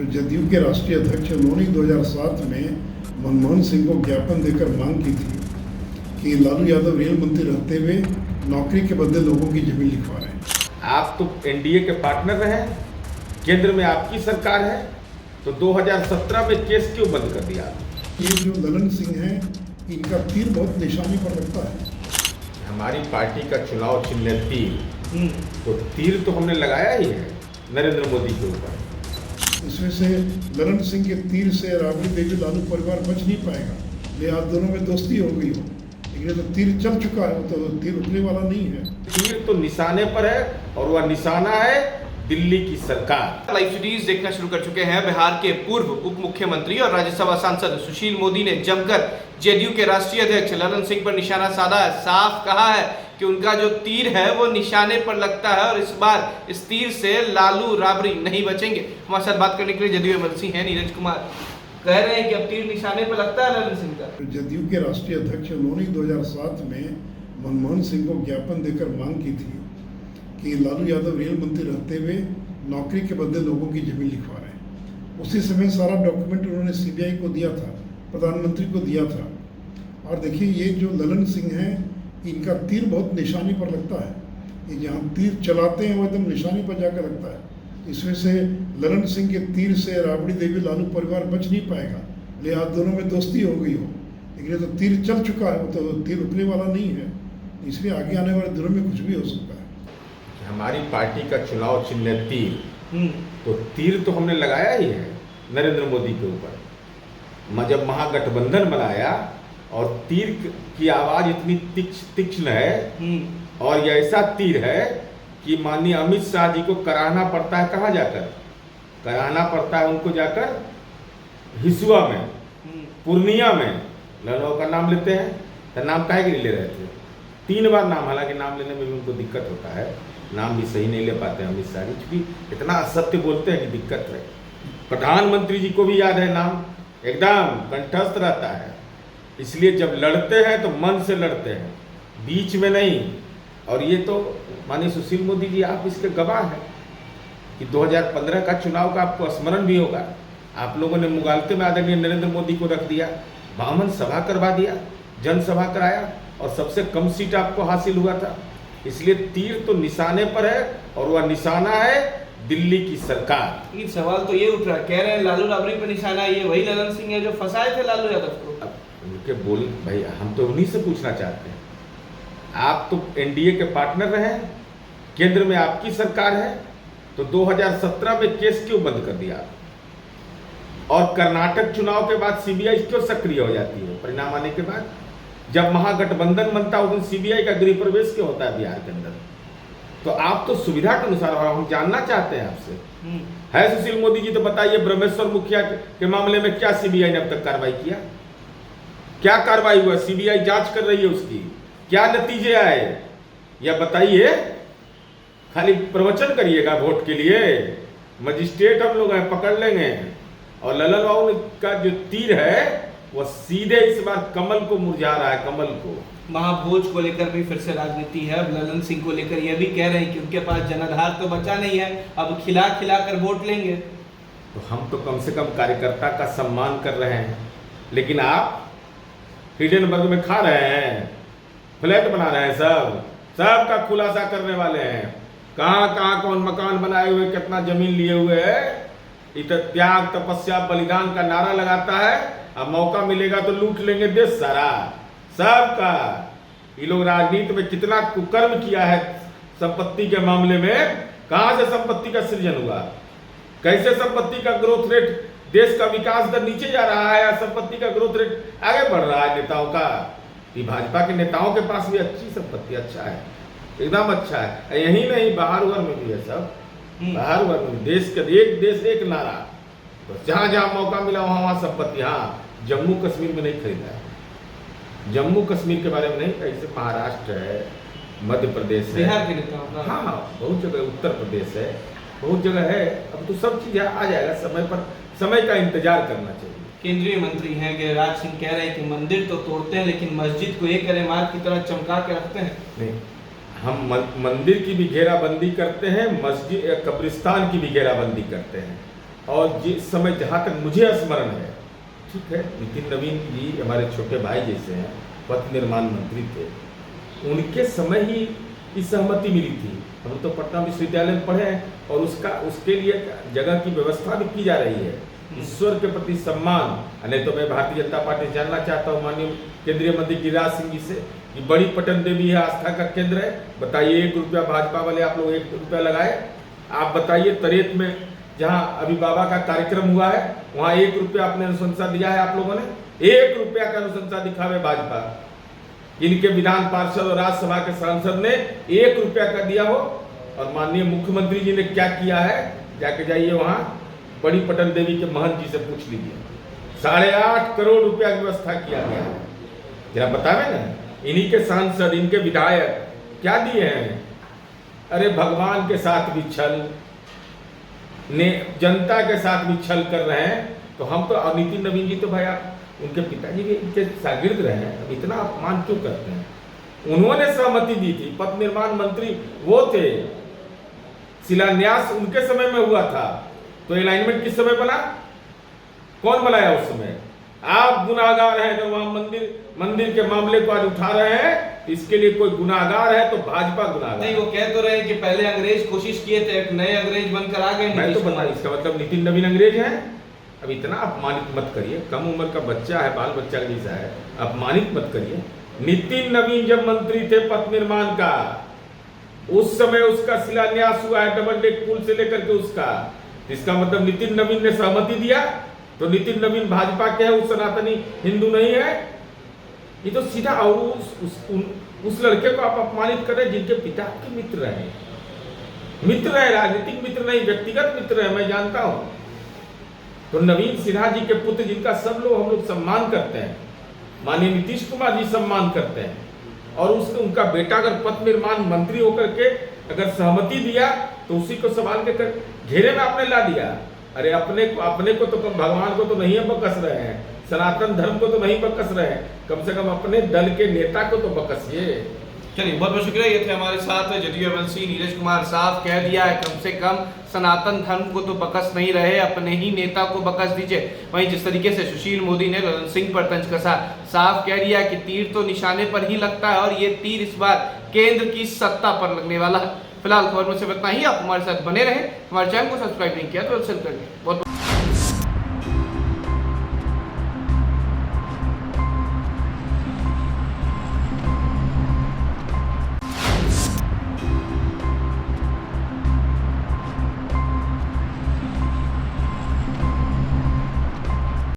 जदयू के राष्ट्रीय अध्यक्ष उन्होंने 2007 में मनमोहन सिंह को ज्ञापन देकर मांग की थी कि लालू यादव रेल मंत्री रहते हुए नौकरी के बदले लोगों की जमीन लिखवा रहे हैं। आप तो एनडीए के पार्टनर रहे, केंद्र में आपकी सरकार है, तो 2017 में केस क्यों बंद कर दिया? ये जो ललन सिंह हैं, इनका तीर बहुत निशानी पर लगता है। हमारी पार्टी का चुनाव चिन्ह है तीर, तो तीर तो हमने लगाया ही है नरेंद्र मोदी के ऊपर। इसमें से ललन सिंह के तीर से राबड़ी देवी लालू परिवार बच नहीं पाएगा, लिहाजा दोनों में दोस्ती हो गई हो, लेकिन तो तीर चल चुका है, तो तीर उठने वाला नहीं है। तीर तो निशाने पर है और वह निशाना है दिल्ली की सरकार। लाइव सीरीज देखना शुरू कर चुके हैं। बिहार के पूर्व उप मुख्यमंत्री और राज्यसभा सांसद सुशील मोदी ने जमकर जदयू के राष्ट्रीय अध्यक्ष ललन सिंह पर निशाना साधा है। साफ कहा है कि उनका जो तीर है वो निशाने पर लगता है और इस बार इस तीर से लालू राबड़ी नहीं बचेंगे। हमारे साथ बात करने के लिए जदयू एमएलसी हैं नीरज कुमार, कह रहे हैं कि अब तीर निशाने पर लगता है ललन सिंह का। जदयू के राष्ट्रीय अध्यक्ष उन्होंने 2007 में मनमोहन सिंह को ज्ञापन देकर मांग की थी कि लालू यादव रेल मंत्री रहते हुए नौकरी के बदले लोगों की जमीन लिखवा रहे हैं। उसी समय सारा डॉक्यूमेंट उन्होंने सीबीआई को दिया था, प्रधानमंत्री को दिया था। और देखिए, ये जो ललन सिंह हैं, इनका तीर बहुत निशानी पर लगता है। ये जहाँ तीर चलाते हैं वो एकदम निशानी पर जाकर लगता है। इसमें से ललन सिंह के तीर से राबड़ी देवी लालू परिवार बच नहीं पाएगा, लिहाजा दोनों में दोस्ती हो गई हो, लेकिन तो तीर चल चुका है, तो तीर उठने वाला नहीं है। इसलिए आगे आने वाले दिनों में कुछ भी हो सकता है। हमारी पार्टी का चुनाव चिन्ह है तीर, तो तीर तो हमने लगाया ही है नरेंद्र मोदी के ऊपर। जब महागठबंधन बनाया और तीर की आवाज इतनी तीक्ष्ण है और ये ऐसा तीर है कि माननीय अमित शाह जी को कराहना पड़ता है। कहाँ जाकर कराहना पड़ता है? उनको जाकर हिसुआ में, पूर्णिया में लड़ों का नाम लेते हैं। तो नाम काहे के लिए ले रहे थे? 3 बार नाम, हालांकि नाम लेने में भी उनको दिक्कत होता है, नाम भी सही नहीं ले पाते हैं अमित शाह जी, क्योंकि इतना असत्य बोलते हैं कि दिक्कत है। प्रधानमंत्री जी को भी याद है नाम, एकदम कंठस्थ रहता है। इसलिए जब लड़ते हैं तो मन से लड़ते हैं, बीच में नहीं। और ये तो माननीय सुशील मोदी जी, आप इसके गवाह हैं कि 2015 का चुनाव का आपको स्मरण भी होगा। आप लोगों ने मुगालते में आदरणीय नरेंद्र मोदी को रख दिया, 52 सभा करवा दिया, जनसभा कराया और सबसे कम सीट आपको हासिल हुआ था। इसलिए तीर तो निशाने पर है और वह निशाना है दिल्ली की सरकार। लेकिन सवाल तो ये उठ रहा है, कह रहे हैं लालू राबड़ी पर निशाना ये वही ललन सिंह है जो फंसाए थे लालू यादव को। अब उनके बोल भाई, हम तो उन्हीं से पूछना चाहते हैं। आप तो एनडीए के पार्टनर रहे, केंद्र में आपकी सरकार है, तो 2017 में केस क्यों बंद कर दिया? और कर्नाटक चुनाव के बाद सीबीआई क्यों सक्रिय हो जाती है परिणाम आने के बाद? जब महागठबंधन बनता है उस दिन सीबीआई का गृह प्रवेश क्यों होता है बिहार के अंदर? तो आप तो सुविधा के अनुसार, हम जानना चाहते हैं आपसे। है सुशील मोदी जी, तो बताइए ब्रह्मेश्वर मुखिया के मामले में क्या सीबीआई ने अब तक कार्रवाई किया? क्या कार्रवाई हुआ? सीबीआई जांच कर रही है, उसकी क्या नतीजे आए या बताइए। खाली प्रवचन करिएगा वोट के लिए, मजिस्ट्रेट हम लोग हैं, पकड़ लेंगे। और ललन बाबू का जो तीर है वो सीधे इस बार कमल को मुरझा रहा है, कमल को। महाभोज को लेकर भी फिर से राजनीति है। अब ललन सिंह को लेकर यह भी कह रहे हैं कि उनके पास जनाधार तो बचा नहीं है, अब खिला खिला कर वोट लेंगे। तो हम तो कम से कम कार्यकर्ता का सम्मान कर रहे हैं, लेकिन आप हिडेनबर्ग में खा रहे हैं, फ्लैट बना रहे हैं, सब का खुलासा करने वाले हैं। कहाँ कहाँ कौन मकान बनाए हुए, कितना जमीन लिए हुए है। इतना त्याग तपस्या बलिदान का नारा लगाता है, अब मौका मिलेगा तो लूट लेंगे देश सारा, सबका। ये लोग राजनीति में कितना कुकर्म किया है संपत्ति के मामले में। कहां से संपत्ति का सृजन हुआ? कैसे संपत्ति का ग्रोथ रेट, देश का विकास दर नीचे जा रहा है या संपत्ति का ग्रोथ रेट आगे बढ़ रहा है नेताओं का? ये भाजपा के नेताओं के पास भी अच्छी संपत्ति, अच्छा है, एकदम अच्छा है। यही नहीं, बाहर में भी है सब, बाहर में देश के एक देश एक नारा। तो जहाँ जहाँ मौका मिला वहाँ वहाँ संपत्ति। हाँ, जम्मू कश्मीर में नहीं खरीदा है, जम्मू कश्मीर के बारे में नहीं, ऐसे महाराष्ट्र है, मध्य प्रदेश है, बिहार के नेताओं का, हाँ बहुत जगह, उत्तर प्रदेश है, बहुत जगह है। अब तो सब चीज़ आ जाएगा समय पर, समय का इंतजार करना चाहिए। केंद्रीय मंत्री हैं गिरिराज सिंह, कह रहे हैं कि मंदिर तो तोड़ते हैं लेकिन मस्जिद को एक इमारत की तरह चमका के रखते हैं। नहीं, हम मंदिर की भी घेराबंदी करते हैं, मस्जिद कब्रिस्तान की भी घेराबंदी करते हैं। और जिस समय जहाँ तक मुझे स्मरण है, ठीक है, नितिन नवीन जी हमारे छोटे भाई जैसे हैं, पथ निर्माण मंत्री थे, उनके समय ही इस सहमति मिली थी। हम तो पटना विश्वविद्यालय में पढ़े हैं और उसके लिए जगह की व्यवस्था भी की जा रही है। ईश्वर के प्रति सम्मान। नहीं तो मैं भारतीय जनता पार्टी जानना चाहता हूँ माननीय केंद्रीय मंत्री गिरिराज सिंह जी से कि बड़ी पटन देवी है, आस्था का केंद्र है, बताइए 1 रुपया भाजपा वाले आप लोग 1 रुपया लगाए। आप बताइए तरेत में जहाँ अभी बाबा का कार्यक्रम हुआ है वहाँ 1 रुपया आपने अनुशंसा दिया है आप लोगों ने? 1 रुपया का अनुशंसा दिखावे भाजपा। इनके विधान पार्षद और राज्यसभा के सांसद ने 1 रुपया का दिया हो। और माननीय मुख्यमंत्री जी ने क्या किया है, जाके जाइए वहाँ बड़ी पटन देवी के महंत जी से पूछ लीजिए। 8.5 करोड़ रुपया की व्यवस्था किया गया है। जरा बतावे ना, इन्हीं के सांसद, इनके विधायक क्या दिए हैं? अरे भगवान के साथ भी छल, ने जनता के साथ भी छल कर रहे हैं। तो हम तो, नितिन नवीन जी तो भाई आप उनके पिताजी के इनके शागिर्द रहे हैं, अब इतना अपमान क्यों करते हैं? उन्होंने सहमति दी थी, पथ निर्माण मंत्री वो थे, शिलान्यास उनके समय में हुआ था। तो अलाइनमेंट किस समय बना? कौन बनाया उस समय? आप गुनाहगार हैं। अगर वहां मंदिर के मामले को आज उठा रहे हैं, इसके लिए कोई गुनाहगार है तो भाजपा गुनाहगार नहीं। वो कह तो रहे हैं कि पहले अंग्रेज कोशिश किए थे, एक नए अंग्रेज बनकर आ गए। मैं तो बता, इसका मतलब नितिन नवीन अंग्रेज हैं? अब इतना अपमानित मत करिए, कम उम्र का बच्चा है, बाल बच्चा जैसा है, अपमानित मत करिए। नितिन नवीन जब मंत्री थे पथ निर्माण का, उस समय उसका शिलान्यास हुआ है, डबल डेक पुल से लेकर के उसका। इसका मतलब नितिन नवीन ने सहमति दिया, तो नितिन नवीन भाजपा के है, उस सनातनी हिंदू नहीं है। ये तो सीधा और उस लड़के को आप अपमानित कर रहे जिनके पिता के मित्र रहे, राजनीतिक मित्र नहीं, व्यक्तिगत मित्र है, मैं जानता हूं। तो नवीन सिन्हा जी के पुत्र जिनका सब लोग हम लोग सम्मान करते हैं, माननीय नीतीश कुमार जी सम्मान करते हैं, और उनका बेटा अगर पथ निर्माण मंत्री होकर के अगर सहमति दिया तो उसी को सवाल के घेरे में आपने ला दिया। अरे अपने को तो भगवान को तो नहीं बकस रहे हैं, सनातन धर्म को तो नहीं बकस रहे हैं, कम से कम अपने दल के नेता को तो बकसिए। चलिए, बहुत बहुत शुक्रिया। ये थे हमारे साथ जदयू एमएलसी नीरज कुमार। साफ कह दिया है, कम से कम सनातन धर्म को तो बकस नहीं रहे, अपने ही नेता को बकस दीजिए। वहीं जिस तरीके से सुशील मोदी ने ललन सिंह पर तंज कसा, साफ कह दिया कि तीर तो निशाने पर ही लगता है और ये तीर इस बार केंद्र की सत्ता पर लगने वाला है। फिलहाल खबर में से इतना ही। आप हमारे साथ बने रहे, हमारे चैनल को सब्सक्राइब नहीं किया तो सब्सक्राइब करिए। बहुत